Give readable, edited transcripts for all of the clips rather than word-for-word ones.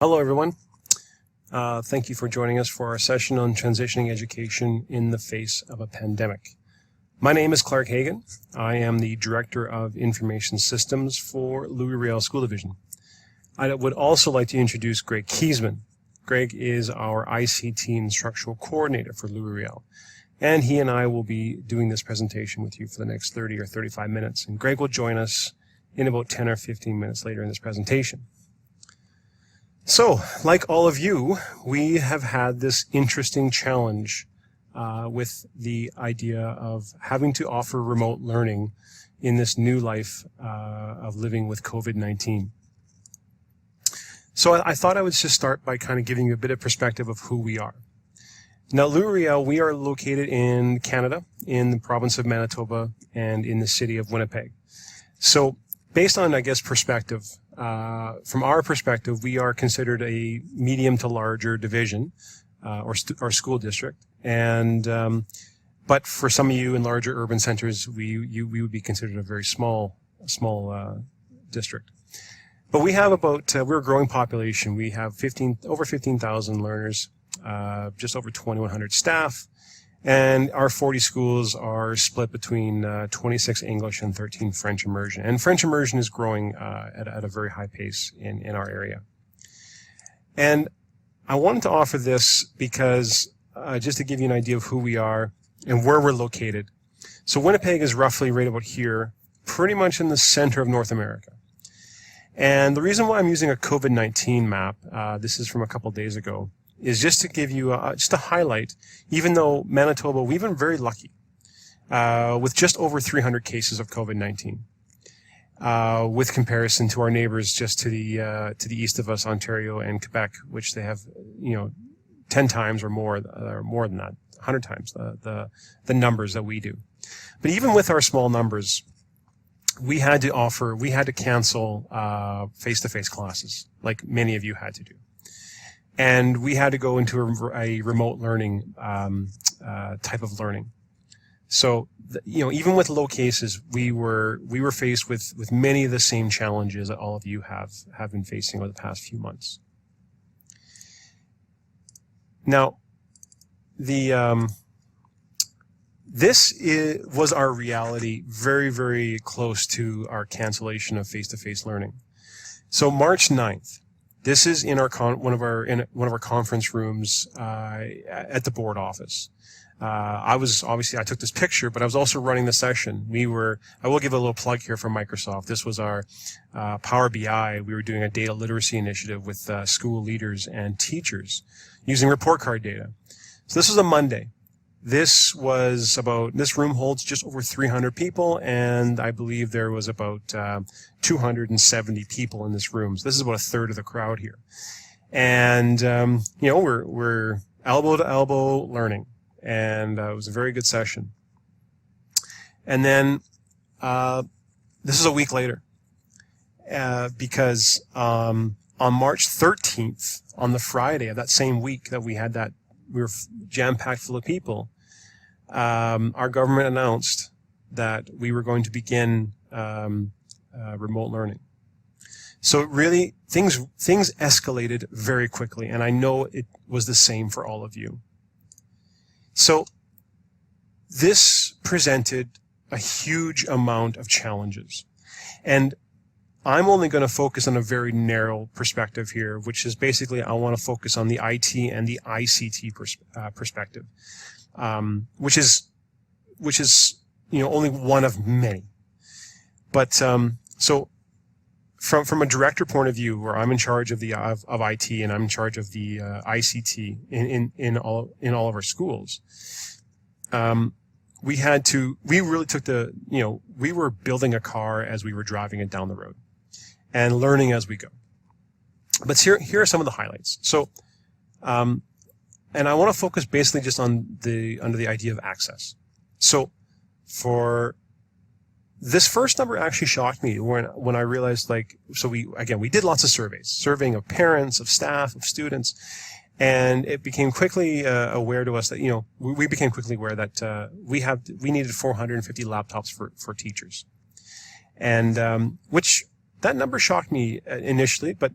Hello, everyone. Thank you for joining us for our session on transitioning education in the face of a pandemic. My name is Clark Hagan. I am the Director of Information Systems for Louis Riel School Division. I would also like to introduce Greg Kiesman. Greg is our ICT Instructional Coordinator for Louis Riel, and he and I will be doing this presentation with you for the next 30 or 35 minutes, and Greg will join us in about 10 or 15 minutes later in this presentation. So, like all of you, we have had this interesting challenge with the idea of having to offer remote learning in this new life of living with COVID-19. So I thought I would just start by kind of giving you a bit of perspective of who we are. Now, Louis Riel, we are located in Canada, in the province of Manitoba, and in the city of Winnipeg. So, based on, I guess, perspective, from our perspective, we are considered a medium to larger division or school district, and but for some of you in larger urban centers, we would be considered a very small district. But we have about we're a growing population. We have over 15,000 learners, just over 2,100 staff. And our 40 schools are split between 26 English and 13 French immersion. And French immersion is growing at a very high pace in our area. And I wanted to offer this because just to give you an idea of who we are and where we're located. So Winnipeg is roughly right about here, pretty much in the center of North America. And the reason why I'm using a COVID-19 map, this is from a couple days ago, is just to give you, just to highlight, even though Manitoba, we've been very lucky with just over 300 cases of COVID-19, with comparison to our neighbors just to the east of us, Ontario and Quebec, which they have, 10 times or more than that, 100 times the numbers that we do. But even with our small numbers, we had to cancel face-to-face classes, like many of you had to do. And we had to go into a remote learning type of learning. So, even with low cases, we were faced with many of the same challenges that all of you have been facing over the past few months. Now, this was our reality, very, very close to our cancellation of face-to-face learning. So, March 9th. This is in one of our conference rooms at the board office. I took this picture, but I was also running the session. I will give a little plug here for Microsoft. This was our Power BI. We were doing a data literacy initiative with school leaders and teachers using report card data. So this was a Monday. This room holds just over 300 people, and I believe there was about 270 people in this room. So this is about a third of the crowd here. And, we're elbow to elbow learning, and it was a very good session. And then, this is a week later, because, on March 13th, on the Friday of that same week that we were jam-packed full of people, our government announced that we were going to begin remote learning. So really, things escalated very quickly, and I know it was the same for all of you. So this presented a huge amount of challenges, and I'm only going to focus on a very narrow perspective here, which is basically I want to focus on the IT and the ICT perspective, which is only one of many. But so from a director point of view, where I'm in charge of of IT and I'm in charge of the ICT in all of our schools, we really took we were building a car as we were driving it down the road and learning as we go. But here are some of the highlights. So, and I want to focus basically just on under the idea of access. So, for this first number actually shocked me when I realized, we did lots of surveying of parents, of staff, of students, and it became quickly aware to us that, we became quickly aware that we needed 450 laptops for teachers. And which that number shocked me initially, but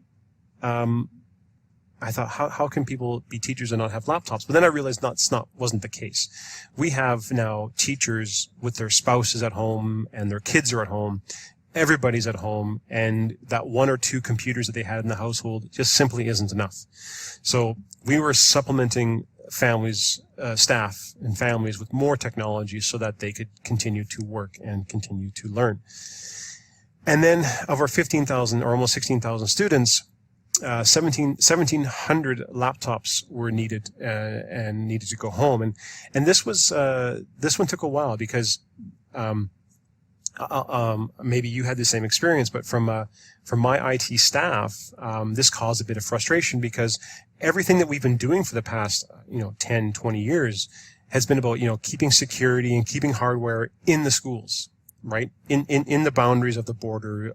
I thought, how can people be teachers and not have laptops? But then I realized wasn't the case. We have now teachers with their spouses at home and their kids are at home. Everybody's at home, and that one or two computers that they had in the household just simply isn't enough. So we were supplementing families, staff and families with more technology so that they could continue to work and continue to learn. And then of our 15,000 or almost 16,000 students, 1,700 laptops were needed and needed to go home, and this one took a while because maybe you had the same experience, but from my IT staff, this caused a bit of frustration because everything that we've been doing for the past 10, 20 years has been about keeping security and keeping hardware in the schools. Right? In the boundaries of the border,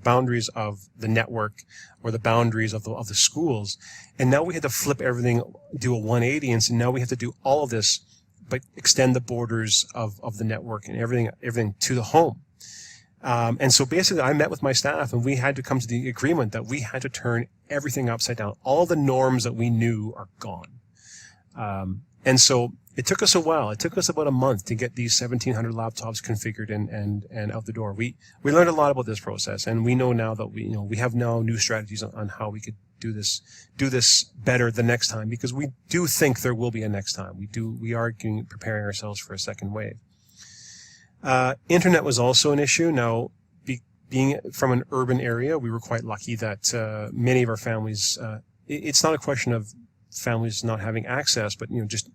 boundaries of the network, or the boundaries of the schools. And now we had to flip everything, do a 180, and so now we have to do all of this, but extend the borders of the network and everything to the home. And so basically I met with my staff and we had to come to the agreement that we had to turn everything upside down. All the norms that we knew are gone. And so it took us a while. It took us about a month to get these 1,700 laptops configured and out the door. We learned a lot about this process, and we know now that we have now new strategies on how we could do this better the next time, because we do think there will be a next time. We are preparing ourselves for a second wave. Internet was also an issue. Now, being from an urban area, we were quite lucky that many of our families. It's not a question of families not having access, but just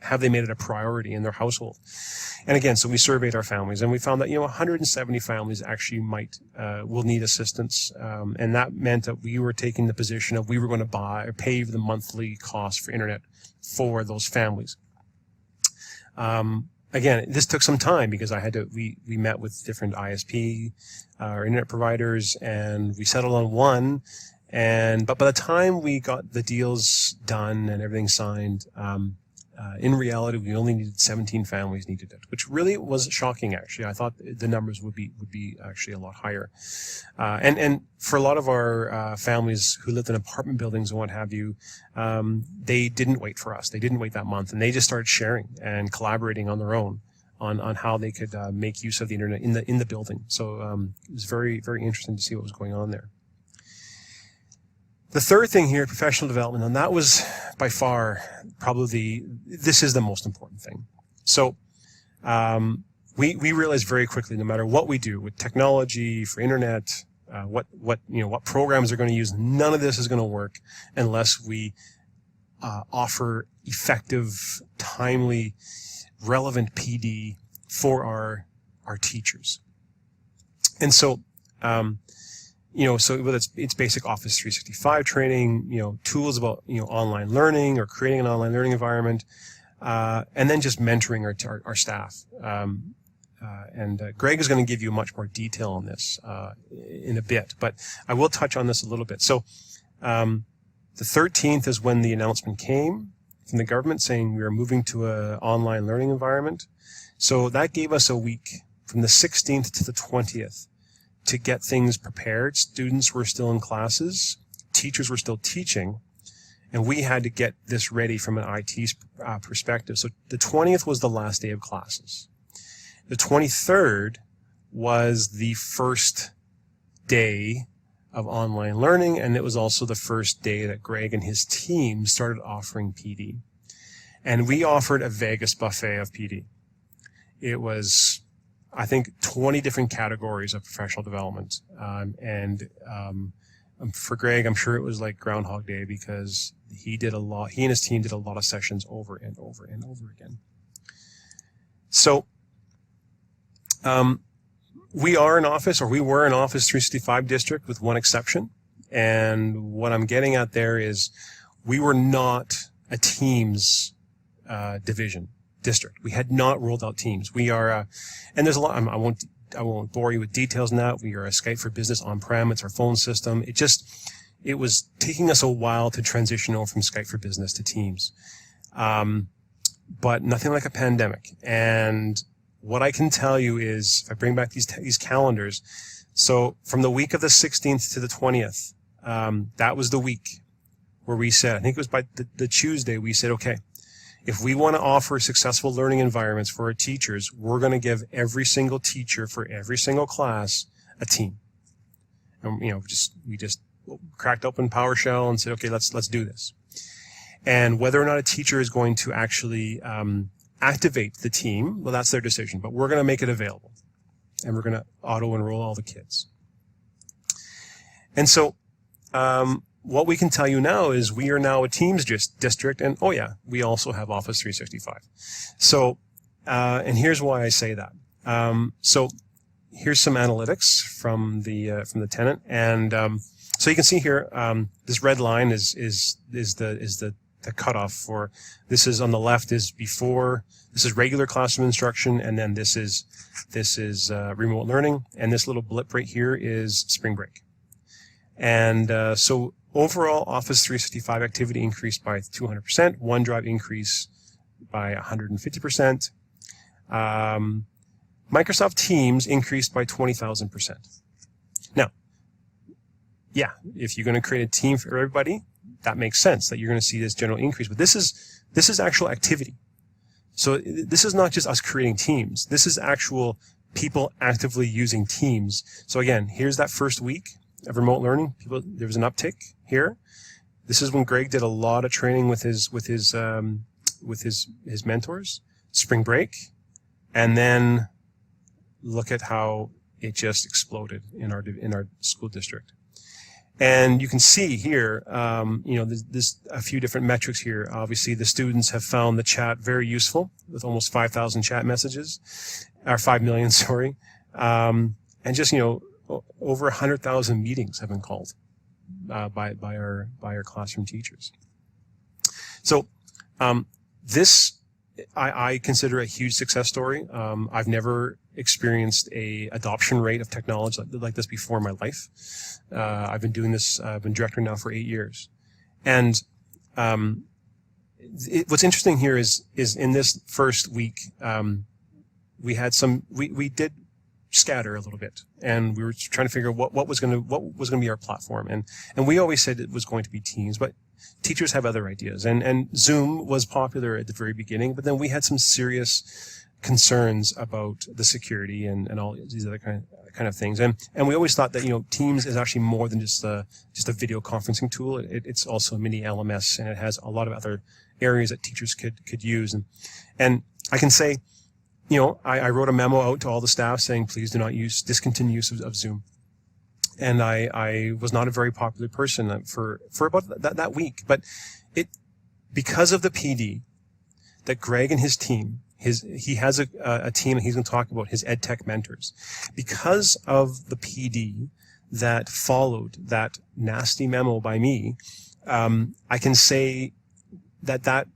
have they made it a priority in their household? And again, so we surveyed our families, and we found that 170 families actually will need assistance, and that meant that we were taking the position of we were going to buy or pay the monthly cost for internet for those families. Again, this took some time because we met with different ISP or internet providers, and we settled on one. But by the time we got the deals done and everything signed, in reality, we only needed 17 families needed it, which really was shocking. Actually, I thought the numbers would be actually a lot higher. And for a lot of our families who lived in apartment buildings and what have you, they didn't wait for us. They didn't wait that month, and they just started sharing and collaborating on their own on how they could make use of the internet in the building. So it was very, very interesting to see what was going on there. The third thing here, professional development, and that was by far probably this is the most important thing. So we realized very quickly, no matter what we do with technology, for internet, what programs are going to use, none of this is going to work unless we offer effective, timely, relevant PD for our teachers. And so so whether it's basic Office 365 training, tools about, online learning or creating an online learning environment, and then just mentoring our staff. And Greg is going to give you much more detail on this in a bit, but I will touch on this a little bit. So the 13th is when the announcement came from the government saying we are moving to an online learning environment. So that gave us a week from the 16th to the 20th. To get things prepared. Students were still in classes, teachers were still teaching, and we had to get this ready from an IT perspective. So the 20th was the last day of classes. The 23rd was the first day of online learning, and it was also the first day that Greg and his team started offering PD. And we offered a Vegas buffet of PD. It was, I think, 20 different categories of professional development. For Greg, I'm sure it was like Groundhog Day because he and his team did a lot of sessions over and over and over again. So, we were an Office 365 district with one exception. And what I'm getting at there is we were not a Teams, district. We had not rolled out Teams. We are, and there's a lot. I won't bore you with details now. We are a Skype for Business on-prem. It's our phone system. It was taking us a while to transition over from Skype for Business to Teams, but nothing like a pandemic. And what I can tell you is, if I bring back these calendars, so from the week of the 16th to the 20th, that was the week where we said, I think it was by the Tuesday, we said, okay, if we want to offer successful learning environments for our teachers, we're going to give every single teacher for every single class a team. And, we just cracked open PowerShell and said, okay, let's do this. And whether or not a teacher is going to actually activate the team, well, that's their decision, but we're going to make it available. And we're going to auto-enroll all the kids. And so what we can tell you now is we are now a Teams district, and oh yeah, we also have Office 365. So, and here's why I say that. So here's some analytics from the tenant, and so you can see here this red line is the cutoff for this is on the left is before, this is regular classroom instruction, and then this is remote learning, and this little blip right here is spring break. And so overall Office 365 activity increased by 200%, OneDrive increase by 150%. Microsoft Teams increased by 20,000%. Now, yeah, if you're going to create a team for everybody, that makes sense that you're going to see this general increase. But this is actual activity. So this is not just us creating teams. This is actual people actively using Teams. So again, here's that first week of remote learning. There was an uptick here. This is when Greg did a lot of training with his mentors. Spring break, and then look at how it just exploded in our school district. And you can see here, there's a few different metrics here. Obviously, the students have found the chat very useful with almost 5,000 chat messages, or 5 million, sorry. And just, over 100,000 meetings have been called by our classroom teachers. So this I consider a huge success story. I've never experienced a adoption rate of technology like this before in my life. I've been doing this. I've been director now for 8 years, and what's interesting here is in this first week we had we did scatter a little bit, and we were trying to figure out what was going to be our platform, and we always said it was going to be Teams, but teachers have other ideas, and Zoom was popular at the very beginning, but then we had some serious concerns about the security and all these other kind of things, and we always thought that Teams is actually more than just a video conferencing tool. It's also a mini LMS, and it has a lot of other areas that teachers could use, and I can say, I wrote a memo out to all the staff saying, please do not discontinue use of Zoom. And I was not a very popular person for about that week. But because of the PD that Greg and his team, he has a team, and he's going to talk about his EdTech mentors. Because of the PD that followed that nasty memo by me, I can say that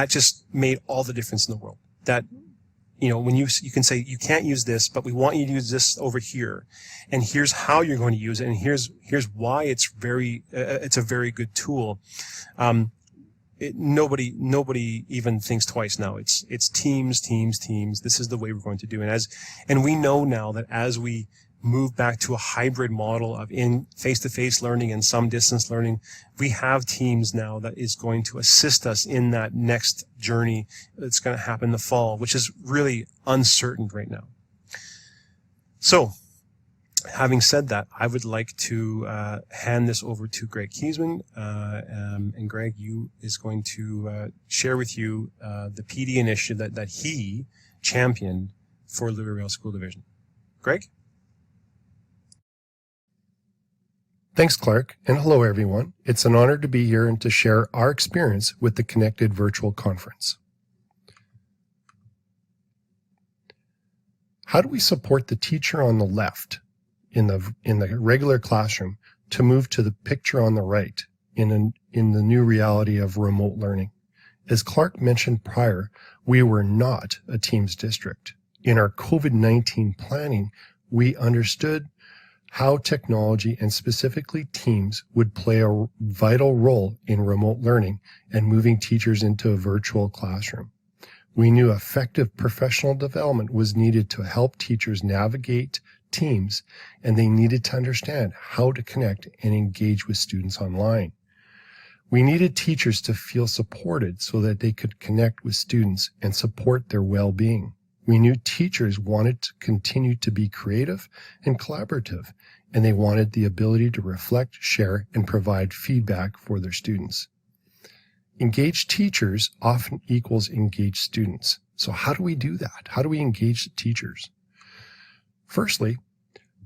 just made all the difference in the world. That when you can say you can't use this, but we want you to use this over here, and here's how you're going to use it, and here's why it's a very good tool. Nobody even thinks twice now. It's Teams. This is the way we're going to do it. And we know now that as we move back to a hybrid model of in face-to-face learning and some distance learning, we have Teams now that is going to assist us in that next journey that's going to happen in the fall, which is really uncertain right now. So, having said that, I would like to hand this over to Greg Kiesman, and Greg, is going to share with you the PD initiative that he championed for Louisville School Division. Greg? Thanks, Clark, and hello, everyone. It's an honor to be here and to share our experience with the ConnectEd virtual conference. How do we support the teacher on the left in the regular classroom to move to the picture on the right in the new reality of remote learning? As Clark mentioned prior, we were not a Teams district. In our COVID-19 planning, we understood how technology and specifically Teams would play a vital role in remote learning and moving teachers into a virtual classroom. We knew effective professional development was needed to help teachers navigate Teams, and they needed to understand how to connect and engage with students online. We needed teachers to feel supported so that they could connect with students and support their well-being. We knew teachers wanted to continue to be creative and collaborative, and they wanted the ability to reflect, share, and provide feedback for their students. Engaged teachers often equals engaged students. So how do we do that? How do we engage the teachers? Firstly,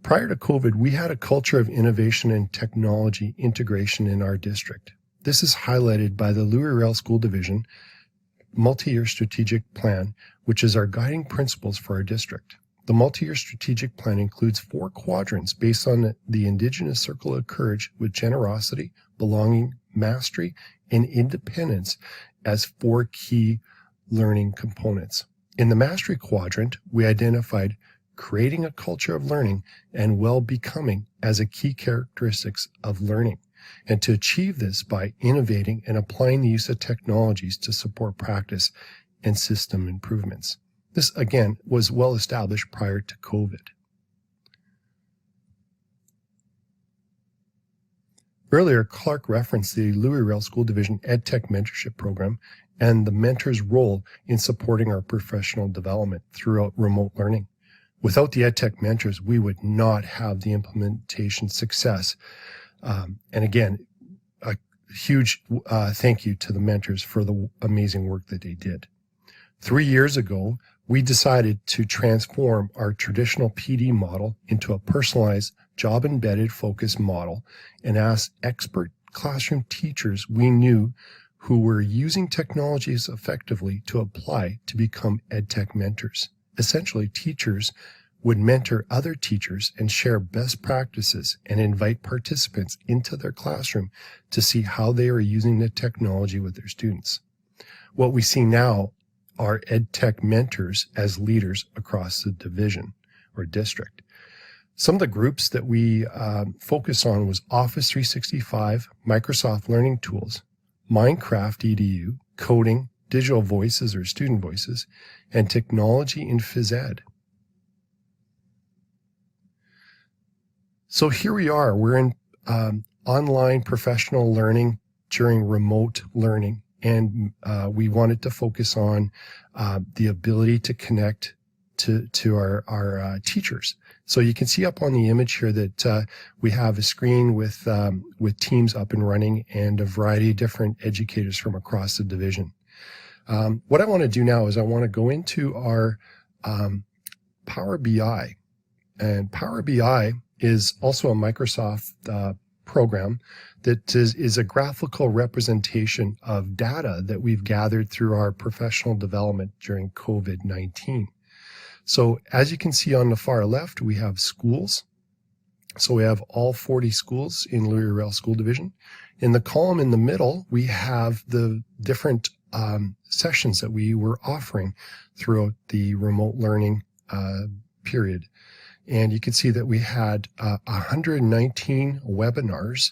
prior to COVID, we had a culture of innovation and technology integration in our district. This is highlighted by the Louis-Riel School Division multi-year strategic plan, which is our guiding principles for our district. The multi-year strategic plan includes 4 quadrants based on the Indigenous Circle of Courage with generosity, belonging, mastery, and independence as 4 key learning components. In the mastery quadrant, we identified creating a culture of learning and well-becoming as a key characteristics of learning, and to achieve this by innovating and applying the use of technologies to support practice and system improvements. This, again, was well established prior to COVID. Earlier, Clark referenced the Louis-Riel School Division EdTech Mentorship Program and the mentor's role in supporting our professional development throughout remote learning. Without the EdTech mentors, we would not have the implementation success. And again, a huge thank you to the mentors for the amazing work that they did. 3 years ago, we decided to transform our traditional PD model into a personalized, job-embedded focus model and ask expert classroom teachers we knew who were using technologies effectively to apply to become EdTech mentors. Essentially, teachers would mentor other teachers and share best practices and invite participants into their classroom to see how they are using the technology with their students. What we see now are EdTech mentors as leaders across the division or district. Some of the groups that we focus on was Office 365, Microsoft Learning Tools, Minecraft EDU, coding, digital voices or student voices, and technology in phys ed. So here we are, we're in online professional learning during remote learning, and we wanted to focus on the ability to connect to our teachers. So you can see up on the image here that we have a screen with teams up and running and a variety of different educators from across the division. What I want to do now is I want to go into our Power BI. And Power BI is also a Microsoft program that is a graphical representation of data that we've gathered through our professional development during COVID-19. So as you can see on the far left, we have schools. So we have all 40 schools in Louis-Riel School Division. In the column in the middle, we have the different sessions that we were offering throughout the remote learning period. And you can see that we had 119 webinars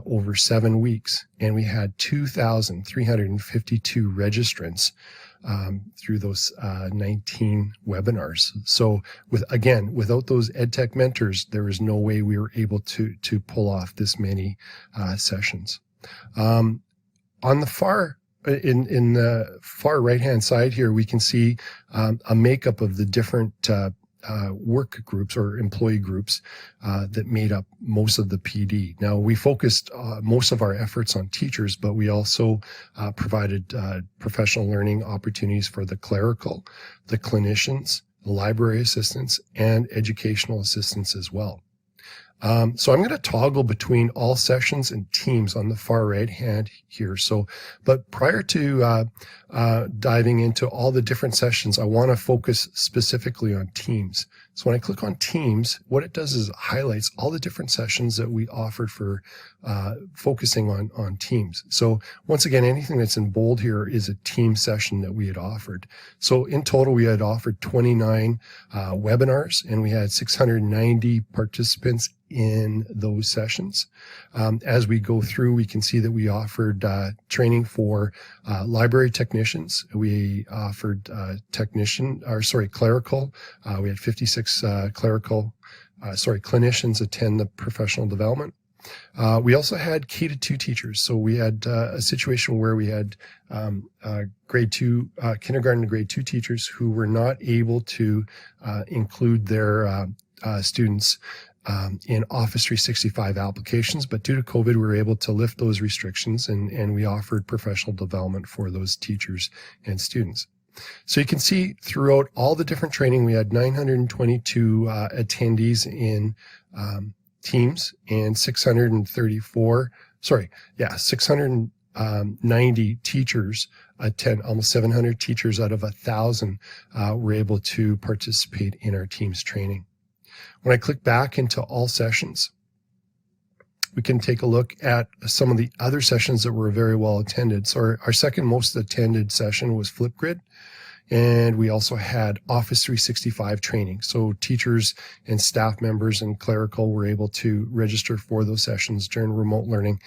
over 7 weeks, and we had 2,352 registrants through those 19 webinars. So without those EdTech mentors, there is no way we were able to pull off this many sessions. On the far in the far right-hand side here, we can see a makeup of the different work groups or employee groups that made up most of the PD. Now, we focused most of our efforts on teachers, but we also provided professional learning opportunities for the clerical, the clinicians, the library assistants, and educational assistants as well. So I'm going to toggle between all sessions and teams on the far right hand here. But prior to diving into all the different sessions, I want to focus specifically on teams. So when I click on teams, what it does is it highlights all the different sessions that we offered for focusing on teams. So once again, anything that's in bold here is a team session that we had offered. So in total, we had offered 29 webinars, and we had 690 participants in those sessions. As we go through, we can see that we offered training for library technicians. We offered clerical. We had 56 clinicians attend the professional development. We also had K-2 teachers. So we had a situation where we had grade 2, kindergarten and grade 2 teachers who were not able to include their students in Office 365 applications, but due to COVID, we were able to lift those restrictions, and we offered professional development for those teachers and students. So you can see throughout all the different training, we had 922 attendees in Teams and 690 teachers attend. Almost 700 teachers out of 1,000 were able to participate in our Teams training. When I click back into all sessions, we can take a look at some of the other sessions that were very well attended. So our second most attended session was Flipgrid, and we also had Office 365 training. So teachers and staff members and clerical were able to register for those sessions during remote learning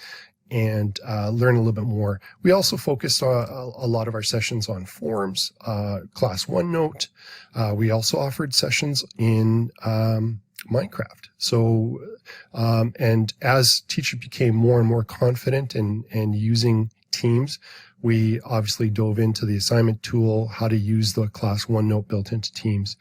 and learn a little bit more. We also focused on a lot of our sessions on forums, Class OneNote. We also offered sessions in Minecraft. So, and as teachers became more and more confident in using Teams, we obviously dove into the assignment tool, how to use the Class OneNote built into Teams.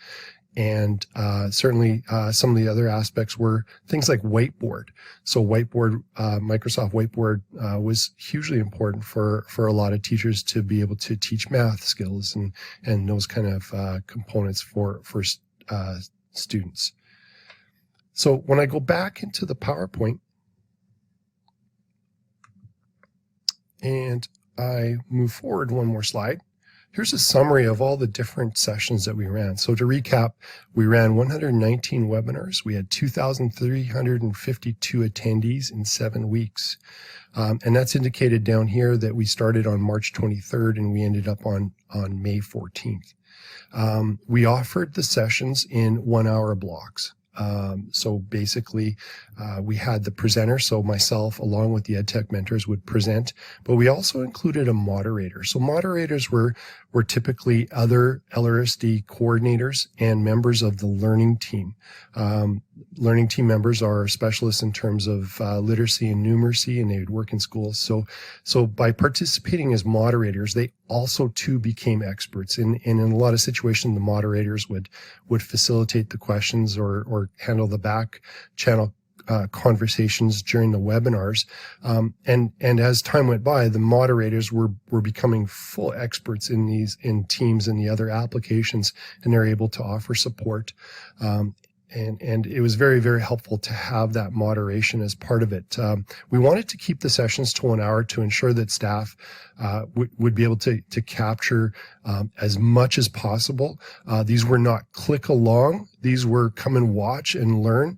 And certainly some of the other aspects were things like Whiteboard. So Whiteboard, Microsoft Whiteboard was hugely important for a lot of teachers to be able to teach math skills and those kind of components for students. So when I go back into the PowerPoint and I move forward one more slide, here's a summary of all the different sessions that we ran. So to recap, we ran 119 webinars. We had 2,352 attendees in 7 weeks. And that's indicated down here that we started on March 23rd and we ended up on May 14th. We offered the sessions in 1-hour blocks. So basically, we had the presenter, so myself along with the EdTech mentors would present, but we also included a moderator. So moderators were typically other LRSD coordinators and members of the learning team. Learning team members are specialists in terms of literacy and numeracy, and they would work in schools. So by participating as moderators, they also too became experts. And in a lot of situations, the moderators would facilitate the questions or handle the back channel conversations during the webinars. And as time went by, the moderators were becoming full experts in Teams and the other applications, and they're able to offer support. And it was very, very helpful to have that moderation as part of it. We wanted to keep the sessions to 1 hour to ensure that staff would be able to capture as much as possible. These were not click along. These were come and watch and learn.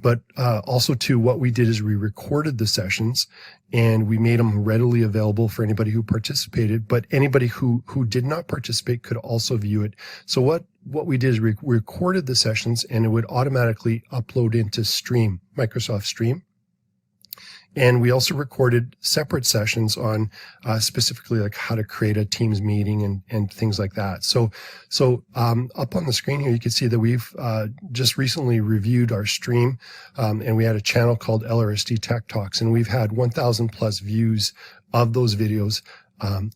But also too, what we did is we recorded the sessions and we made them readily available for anybody who participated, but anybody who did not participate could also view it. So what we did is we recorded the sessions and it would automatically upload into Stream, Microsoft Stream. And we also recorded separate sessions on specifically like how to create a Teams meeting and things like that. So up on the screen here, you can see that we've just recently reviewed our stream, and we had a channel called LRSD Tech Talks, and we've had 1,000 plus views of those videos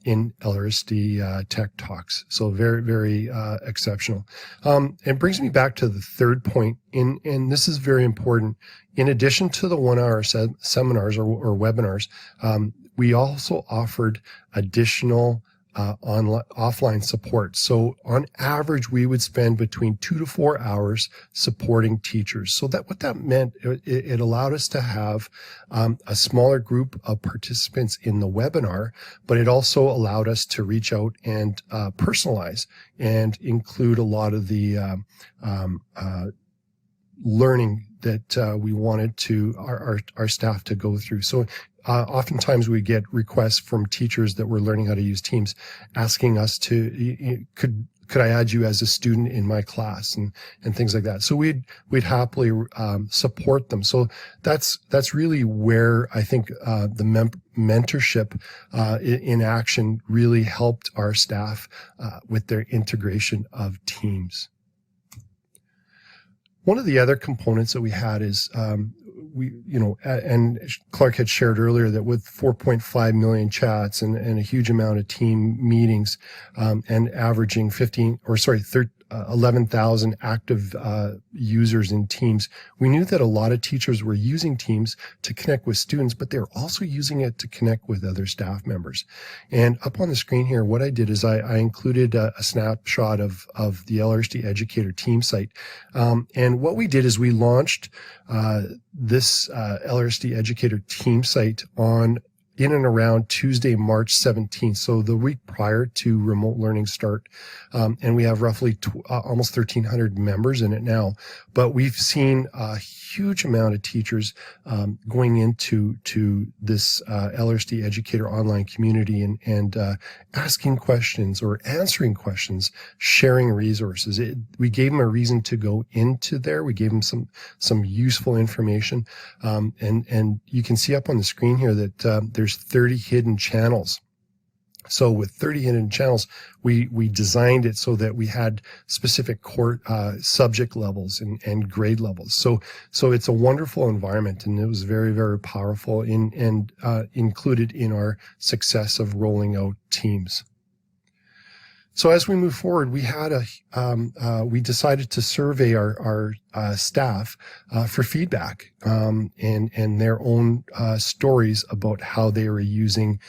in LRSD Tech Talks. So very, very exceptional. It brings me back to the third point, and this is very important. In addition to the 1 hour seminars or webinars, we also offered additional offline support. So on average, we would spend between 2 to 4 hours supporting teachers. So what that meant, it allowed us to have a smaller group of participants in the webinar, but it also allowed us to reach out and personalize and include a lot of the learning that we wanted to our staff to go through. So oftentimes we get requests from teachers that were learning how to use Teams asking us to, could I add you as a student in my class and things like that. So we'd happily support them. So that's really where I think the mentorship in action really helped our staff with their integration of Teams. One of the other components that we had is and Clark had shared earlier that with 4.5 million chats and a huge amount of team meetings, and averaging 11,000 active users in Teams, we knew that a lot of teachers were using Teams to connect with students, but they're also using it to connect with other staff members. And up on the screen here, what I did is I included a snapshot of the LRSD Educator team site. And what we did is we launched this LRSD Educator team site in and around Tuesday, March 17th. So the week prior to remote learning start. And we have roughly almost 1,300 members in it now. But we've seen a huge amount of teachers going into this LRSD Educator online community and asking questions or answering questions, sharing resources. We gave them a reason to go into there. We gave them some useful information. And you can see up on the screen here that there's 30 hidden channels. So with 30 hidden channels, we designed it so that we had specific core subject levels and grade levels. So it's a wonderful environment, and it was very, very powerful and included in our success of rolling out Teams. So as we move forward, we decided to survey our staff for feedback and their own stories about how they were using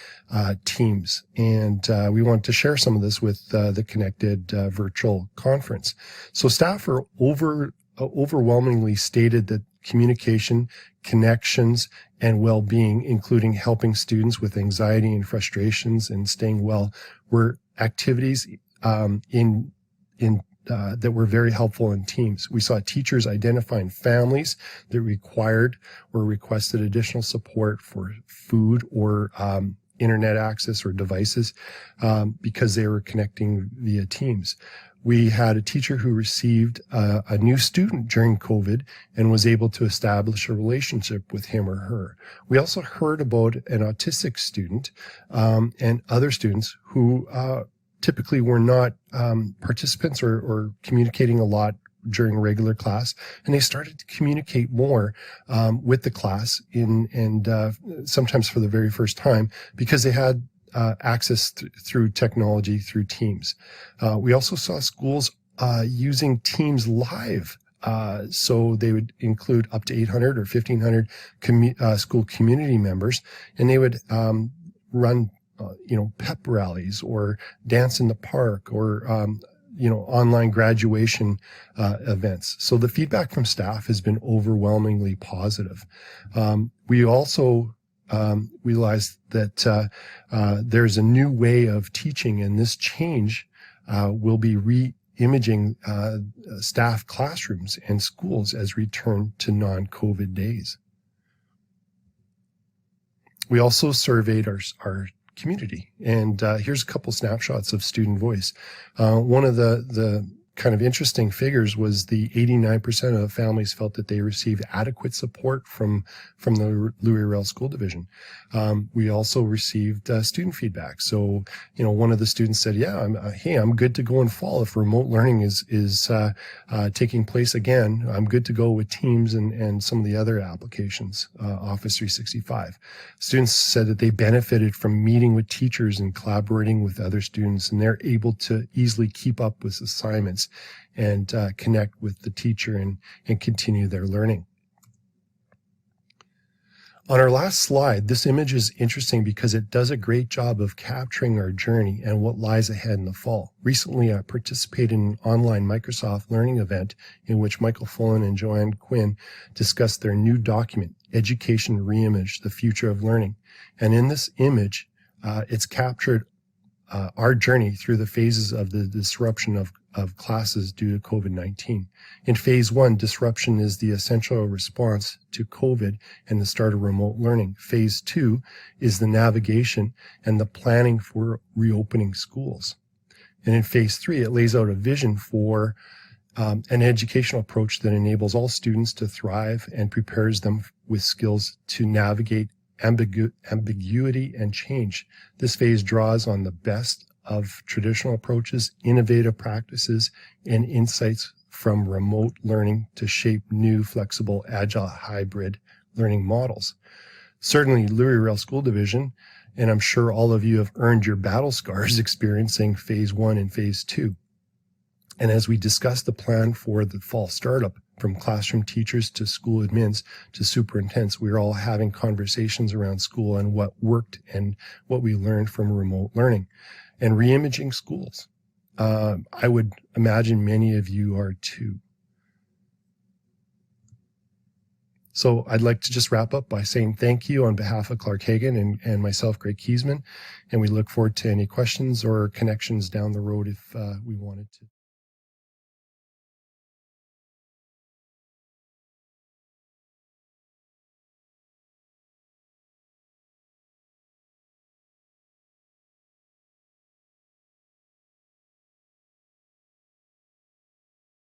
Teams, and we want to share some of this with the ConnectEd virtual conference. So staff are overwhelmingly stated that communication, connections, and well-being, including helping students with anxiety and frustrations and staying well, were activities that were very helpful in Teams. We saw teachers identifying families that requested additional support for food or internet access or devices because they were connecting via Teams. We had a teacher who received a new student during COVID and was able to establish a relationship with him or her. We also heard about an autistic student and other students who typically were not participants or communicating a lot during regular class, and they started to communicate more with the class and sometimes for the very first time because they had access through technology, through Teams. We also saw schools using Teams live. So they would include up to 800 or 1,500 school community members, and they would run pep rallies or dance in the park or online graduation events. So the feedback from staff has been overwhelmingly positive. We also realized that there's a new way of teaching, and this change will be re-imaging staff classrooms and schools as return to non-COVID days. We also surveyed our community, and here's a couple snapshots of student voice. One of the kind of interesting figures was the 89% of the families felt that they received adequate support from the Louis-Riel School Division. We also received student feedback. So, one of the students said, I'm good to go in fall if remote learning is taking place again. I'm good to go with Teams and some of the other applications, Office 365. Students said that they benefited from meeting with teachers and collaborating with other students, and they're able to easily keep up with assignments and connect with the teacher and continue their learning. On our last slide, this image is interesting because it does a great job of capturing our journey and what lies ahead in the fall. Recently, I participated in an online Microsoft Learning event in which Michael Fullen and Joanne Quinn discussed their new document, Education Reimaged, The Future of Learning. And in this image, it's captured our journey through the phases of the disruption of classes due to COVID-19. In phase 1, disruption is the essential response to COVID and the start of remote learning. Phase 2 is the navigation and the planning for reopening schools. And in phase 3, it lays out a vision for an educational approach that enables all students to thrive and prepares them with skills to navigate ambiguity and change. This phase draws on the best of traditional approaches, innovative practices, and insights from remote learning to shape new, flexible, agile, hybrid learning models. Certainly, Louisville School Division, and I'm sure all of you have earned your battle scars experiencing phase 1 and phase 2. And as we discuss the plan for the fall startup, from classroom teachers to school admins to superintendents, we are all having conversations around school and what worked and what we learned from remote learning and reimaging schools. I would imagine many of you are too. So I'd like to just wrap up by saying thank you on behalf of Clark Hagan and myself, Greg Kiesman, and we look forward to any questions or connections down the road if we wanted to.